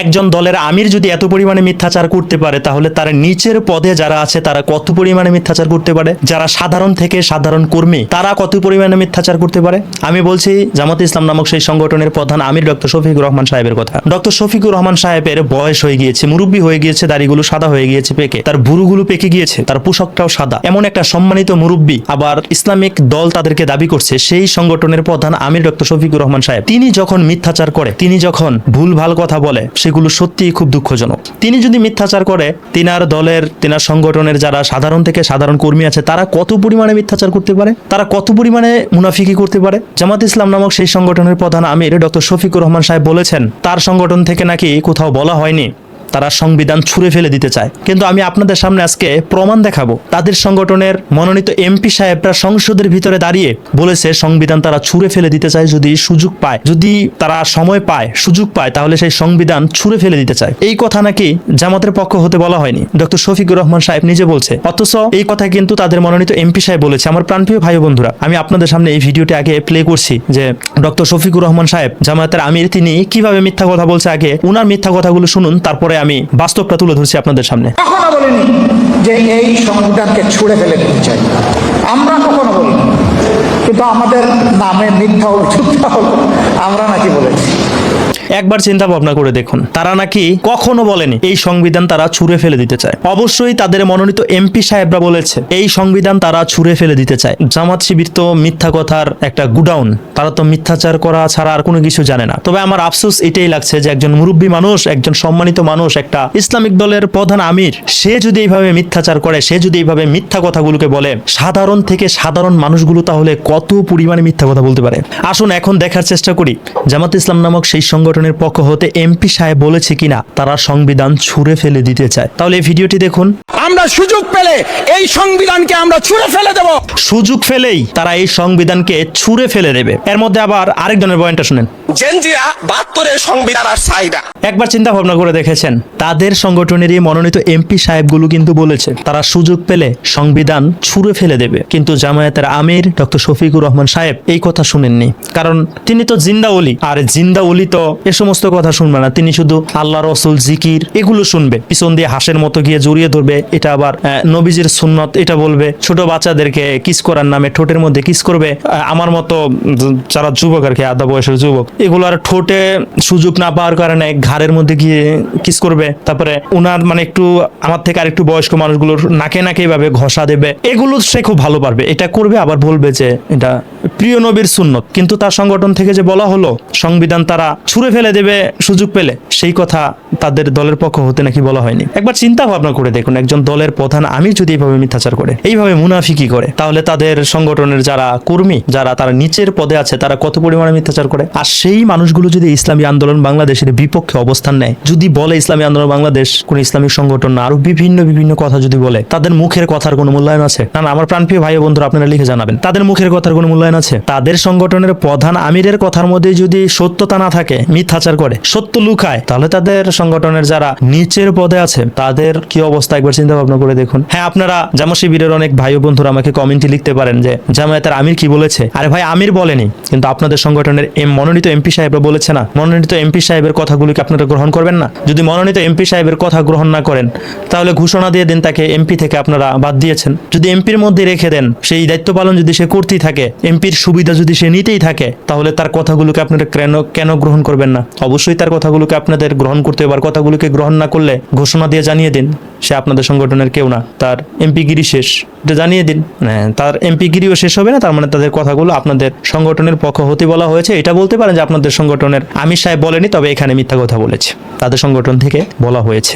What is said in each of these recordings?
একজন দলের আমির যদি এত পরিমাণে মিথ্যাচার করতে পারে, তাহলে তার নিচের পদে যারা আছে তারা কত পরিমাণে মিথ্যাচার করতে পারে? যারা সাধারণ থেকে সাধারণ কর্মী তারা কত পরিমাণে মিথ্যাচার করতে পারে? আমি বলছি জামাতে ইসলাম নামক সেই সংগঠনের প্রধান আমির ডক্টর শফিকুর রহমান সাহেবের কথা। ডক্টর শফিকুর রহমান সাহেবের বয়স হয়ে গিয়েছে, মুরব্বী হয়ে গিয়েছে, দাড়িগুলো সাদা হয়ে গিয়েছে পেকে, তার ভুরুগুলো পেকে গিয়েছে, তার পোশাকটাও সাদা। এমন একটা সম্মানিত মুরব্বী, আবার ইসলামিক দল তাদেরকে দাবি করছে, সেই সংগঠনের প্রধান আমির ডক্টর শফিকুর রহমান সাহেব, তিনি যখন মিথ্যাচার করে, তিনি যখন ভুলভাল কথা বলে, সেগুলো সত্যিই খুব দুঃখজনক। তিনি যদি মিথ্যাচার করে, তিনার দলের, তিনার সংগঠনের যারা সাধারণ থেকে সাধারণ কর্মী আছে তারা কত পরিমাণে মিথ্যাচার করতে পারে? তারা কত পরিমাণে মুনাফিকি করতে পারে? জামাত ইসলাম নামক সেই সংগঠনের প্রধান আমির ডক্টর শফিকুর রহমান সাহেব বলেছেন, তার সংগঠন থেকে নাকি কোথাও বলা হয়নি তারা সংবিধান ছুঁড়ে ফেলে দিতে চায়। কিন্তু আমি আপনাদের সামনে আজকে প্রমাণ দেখাবো, তাদের সংগঠনের মনোনীত এমপি সাহেবরা সংসদের ভিতরে দাঁড়িয়ে বলেছে সংবিধান তারা ছুঁড়ে ফেলে দিতে চায়। যদি সুযোগ পায়, যদি তারা সময় পায়, সুযোগ পায়, তাহলে সেই সংবিধান ছুঁড়ে ফেলে দিতে চায়। এই কথা নাকি জামাতের পক্ষ হতে বলা হয়নি, ডক্টর শফিকুর রহমান সাহেব নিজে বলছে। অথচ এই কথা কিন্তু তাদের মনোনীত এমপি সাহেব বলেছে। আমার প্রাণপ্রিয় ভাই বন্ধুরা, আমি আপনাদের সামনে এই ভিডিওটি আগে প্লে করছি যে ডক্টর শফিকুর রহমান সাহেব, জামায়াতের আমির, তিনি কিভাবে মিথ্যা কথা বলছে। আগে উনার মিথ্যা কথাগুলো শুনুন, তারপরে আমি বাস্তবটা তুলে ধরছি আপনাদের সামনে। কখনো বলিনি যে এই সংবিধানকে ছুঁড়ে ফেলে দিতে চাই, আমরা কখনো বলিনি। কিন্তু আমাদের নামে মিথ্যা অভিযোগটা হলো আমরা নাকি বলেছি। একবার চিন্তা ভাবনা করে দেখুন, তারা নাকি কখনো বলেনি এই সংবিধান তারা ছুঁড়ে ফেলে দিতে চায়। অবশ্যই তাদের মনোনীত এমপি সাহেবরা বলেছে এই সংবিধান তারা ছুঁড়ে ফেলে দিতে চায়। জামাত শিবির তো মিথ্যা কথার একটা গুডাউন, তারা তো মিথ্যাচার করা ছাড়া আর কোনো কিছু জানে না। তবে আমার আফসোস এটাই লাগছে যে একজন মুরব্বী মানুষ, একজন সম্মানিত মানুষ, একটা ইসলামিক দলের প্রধান আমির, সে যদি এইভাবে মিথ্যাচার করে, সে যদি এইভাবে মিথ্যা কথাগুলোকে বলে, সাধারণ থেকে সাধারণ মানুষগুলো তাহলে কত পরিমাণে মিথ্যা কথা বলতে পারে? আসুন এখন দেখার চেষ্টা করি জামাত ইসলাম নামক সেই সংগঠনের পক্ষ হতে এমপি সাহেব বলেছে কিনা তারা সংবিধান ছুঁড়ে ফেলে দিতে চায়। তাহলে এই ভিডিওটি দেখুন। আমরা সুযোগ পেলে এই সংবিধানকে আমরা ছুঁড়ে ফেলে দেব। সুযোগ ফেলেই তারা এই সংবিধানকে ছুঁড়ে ফেলে দেবে। এর মধ্যে আবার আরেকজনের বয়ানটা শুনেন। জেনজিরা 72-এর সংবিধান আর চাইনা। একবার চিন্তা ভাবনা করে দেখেছেন, তাদের সংগঠনেরই মনোনীত এমপি সাহেবগুলো কিন্তু বলেছে তারা সুযোগ পেলে সংবিধান ছুঁড়ে ফেলে দেবে। কিন্তু জামায়াতের আমির ডক্টর শফিকুর রহমান সাহেব এই কথা শুনেননি, কারণ তিনি তো জিন্দা ওলি, আর জিন্দা ওলি তো এ সমস্ত কথা শুনবে না। তিনি শুধু আল্লাহ, রসুল, জিকির এগুলো শুনবে, পিছন দিয়ে হাঁসের মতো গিয়ে জড়িয়ে ধরবে, এটা আবার নবীজির সুন্নত এটা বলবে, ছোট বাচ্চাদেরকে কিস করার নামে ঠোঁটের মধ্যে কিস করবে। আমার মতো যারা যুবক আর কি, আধা বয়সের যুবক, এগুলো আর ঠোঁটে সুযোগ না পাওয়ার কারণে ঘাড়ের মধ্যে গিয়ে কিস করবে। তারপরে উনার মানে একটু আমার থেকে আর একটু বয়স্ক মানুষগুলোর নাকে নাকে এইভাবে ঘষা দেবে। এগুলো সে খুব ভালো পারবে, এটা করবে, আবার বলবে যে এটা প্রিয় নবীর সুন্নত। কিন্তু তার সংগঠন থেকে যে বলা হলো সংবিধান তারা ছুঁড়ে ফেলে দেবে সুযোগ পেলে, সেই কথা তাদের দলের পক্ষ হতে নাকি বলা হয়নি। একবার চিন্তা ভাবনা করে দেখুন, একজন দলের প্রধান আমির যদি এইভাবে মিথ্যাচার করে, এইভাবে মুনাফিকি করে, তাহলে তাদের সংগঠনের যারা কর্মী, যারা তারা নিচের পদে আছে, তারা কত পরিমাণে মিথ্যাচার করে। আর সেই মানুষগুলো যদি ইসলামী আন্দোলন বাংলাদেশের বিপক্ষে অবস্থান নেয়, যদি বলে ইসলামী আন্দোলন বাংলাদেশ কোন ইসলামিক সংগঠন না, আরো বিভিন্ন কথা যদি বলে, তাদের মুখের কথার কোনো মূল্যায়ন আছে? না, আমার প্রাণপ্রিয় ভাই বন্ধুরা, আপনারা লিখে জানাবেন, তাদের মুখের কথার কোনো মূল্যায়ন আছে? তাদের সংগঠনের প্রধান আমিরের কথার মধ্যে যদি সত্যতা না থাকে, মিথ্যাচার করে, সত্য লুকায়, তাহলে তাদের সংগঠনের যারা নিচের পদে আছে তাদের কি অবস্থা একবার চিন্তা ভাবনা করে দেখুন। হ্যাঁ, আপনারা জামাত শিবিরের অনেক ভাই বন্ধুরা আমাকে কমেন্টে লিখতে পারেন যে জামায়াতের আমির কি বলেছে। আরে ভাই, আমির বলেনি, কিন্তু আপনাদের সংগঠনের মনোনীত এমপি সাহেবরা বলেছে না। মনোনীত এমপি সাহেবের কথাগুলিকে আপনারা গ্রহণ করবেন না? যদি মনোনীত এমপি সাহেবের কথা গ্রহণ না করেন, তাহলে ঘোষণা দিয়ে দেন তাকে এমপি থেকে আপনারা বাদ দিয়েছেন। যদি এমপির মধ্যে রেখে দেন, সেই দায়িত্ব পালন যদি সে করতেই থাকে, এমপির সুবিধা যদি সে নিতেই থাকে, তাহলে তার কথাগুলোকে আপনারা কেন গ্রহণ করবেন না? অবশ্যই তার কথাগুলোকে আপনাদের গ্রহণ করতে হবে। আর কথাগুলোকে গ্রহণ না করলে ঘোষণা দিয়ে জানিয়ে দিন সে আপনাদের সংগঠনের কেউ না, তার এমপিগিরি শেষ, এটা জানিয়ে দিন। তার এমপিগিরিও শেষ হবে না, তার মানে তাদের কথাগুলো আপনাদের সংগঠনের পক্ষ হতে বলা হয়েছে। এটা বলতে পারেন যে আপনাদের সংগঠনের আমির সাহেব বলেনি, তবে এখানে মিথ্যা কথা বলেছে, তাদের সংগঠন থেকে বলা হয়েছে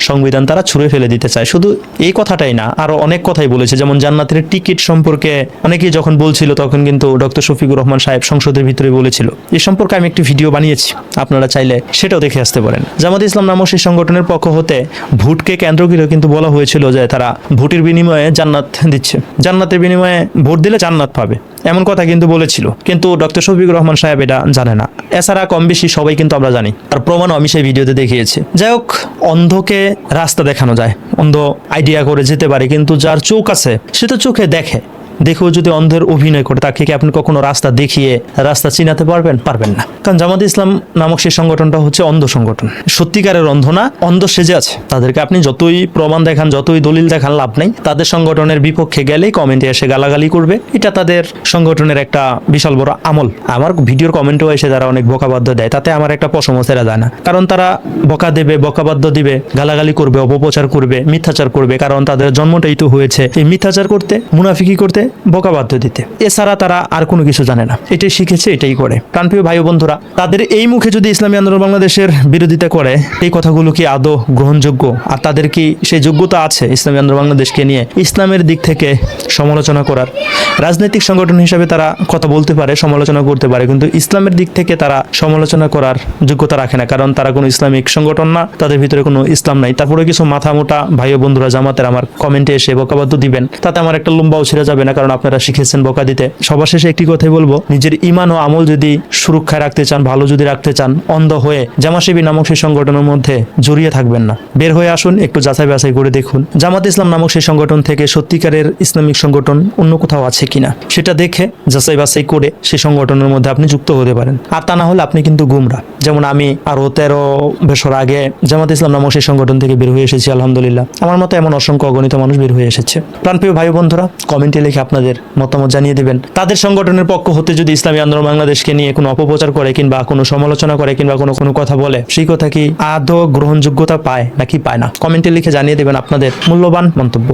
সংবিধান তারা ছুঁড়ে ফেলে দিতে চায়। শুধু এই কথাটাই না, আরো অনেক কথাই বলেছে, যেমন জান্নাতের টিকিট সম্পর্কে অনেকেই যখন বলছিল, তখন কিন্তু ডক্টর শফিকুর রহমান সাহেব সংসদের ভিতরে বলেছিল। এই সম্পর্কে আমি একটি ভিডিও বানিয়েছি, আপনারা চাইলে সেটাও দেখে আসতে পারেন। জামাত ইসলাম নামক সেই সংগঠনের পক্ষ হতে ভোটকে কেন্দ্র করে কিন্তু বলা হয়েছিল যে তারা ভোটের বিনিময়ে জান্নাত দিচ্ছে, জান্নাতের বিনিময়ে ভোট দিলে জান্নাত পাবে, এমন কথা কিন্তু বলেছিল। কিন্তু ডক্টর শফিকুর রহমান সাহেব এটা জানে না। এছাড়া কম বেশি সবাই কিন্তু আমরা জানি, তার প্রমাণও আমি সেই ভিডিওতে দেখিয়েছি। যাই হোক, অন্ধকে রাস্তা দেখানো যায়, অন্ধ আইডিয়া করে যেতে পারে, কিন্তু যার চোখ আছে সে তো চোখে দেখে। দেখেও যদি অন্ধের অভিনয় করে, তাকে কি আপনি কখনো রাস্তা দেখিয়ে রাস্তা চিনাতে পারবেন? পারবেন না। কারণ জামাত ইসলাম নামক সেই সংগঠনটা হচ্ছে অন্ধ সংগঠন, সত্যিকারের অন্ধ না, অন্ধ সেজে আছে। তাদেরকে আপনি যতই প্রমাণ দেখান, যতই দলিল দেখান, লাভ নাই। তাদের সংগঠনের বিপক্ষে গেলেই কমেন্টে এসে গালাগালি করবে। এটা তাদের সংগঠনের একটা বিশাল বড় আমল। আমার ভিডিওর কমেন্টেও এসে তারা অনেক বকাবাদ্য দেয়, তাতে আমার একটা পশমও ছেড়া যায় না। কারণ তারা বকা দেবে, বকাবাদ্য দিবে, গালাগালি করবে, অপপ্রচার করবে, মিথ্যাচার করবে। কারণ তাদের জন্মটাই তো হয়েছে এই মিথ্যাচার করতে, মুনাফিকি করতে, বকাবাদ্য দিতে। এছাড়া তারা আর কোনো কিছু জানে না, এটাই শিখেছে, এটাই করে। প্রাণপ্রিয় ভাই ও বন্ধুরা, তাদের এই মুখে যদি ইসলামী আন্দোলন বাংলাদেশের বিরোধিতা করে, এই কথাগুলো কি আদৌ গ্রহণযোগ্য? আর তাদের কি সেই যোগ্যতা আছে ইসলামী আন্দোলন বাংলাদেশকে নিয়ে ইসলামের দিক থেকে সমালোচনা করার? রাজনৈতিক সংগঠন হিসাবে তারা কথা বলতে পারে, সমালোচনা করতে পারে, কিন্তু ইসলামের দিক থেকে তারা সমালোচনা করার যোগ্যতা রাখে না। কারণ তারা কোনো ইসলামিক সংগঠন না, তাদের ভিতরে কোনো ইসলাম নাই। তারপরে কিছু মাথা মোটা ভাই ও বন্ধুরা জামাতের আমার কমেন্টে এসে বকাবাদ্য দিবেন, তাতে আমার একটা লম্বাও ছেড়ে যাবে না, কারণ আপনারা শিখেছেন বকা দিতে। সবার শেষে একটি কথাই বলবো, নিজের ইমান ও আমল যদি সুরক্ষায় রাখতে চান, ভালো যদি রাখতে চান, অন্ধ হয়ে জামাশিবি নামক সেই সংগঠনের মধ্যে জড়িয়ে থাকবেন না। বের হয়ে আসুন, একটু যাচাই বাছাই করে দেখুন জামাত ইসলাম নামক সেই সংগঠন থেকে সত্যিকারের ইসলামিক সংগঠন অন্য কোথাও আছে কিনা, সেটা দেখে যাচাই বাছাই করে সেই সংগঠনের মধ্যে আপনি যুক্ত হতে পারেন। আর তা না হলে আপনি কিন্তু গুমরা। যেমন আমি আরো 13 বছর আগে জামাত ইসলাম নামক সেই সংগঠন থেকে বের হয়ে এসেছি, আলহামদুলিল্লাহ। আমার মতো এমন অসংখ্য অগণিত মানুষ বের হয়ে এসেছে। প্রাণপ্রিয় ভাই বন্ধুরা, কমেন্টে লিখে আপনাদের মতামত জানিয়ে দিবেন। তাদের সংগঠনের পক্ষ হতে যদি ইসলামী আন্দোলন বাংলাদেশকে নিয়ে কোনো অপপ্রচার করে, কিংবা কোনো সমালোচনা করে, কিংবা কোনো কথা বলে, সেই কথা কি আদৌ গ্রহণযোগ্যতা পায় নাকি পায় না? কমেন্টে লিখে জানিয়ে দেবেন আপনাদের মূল্যবান মন্তব্য।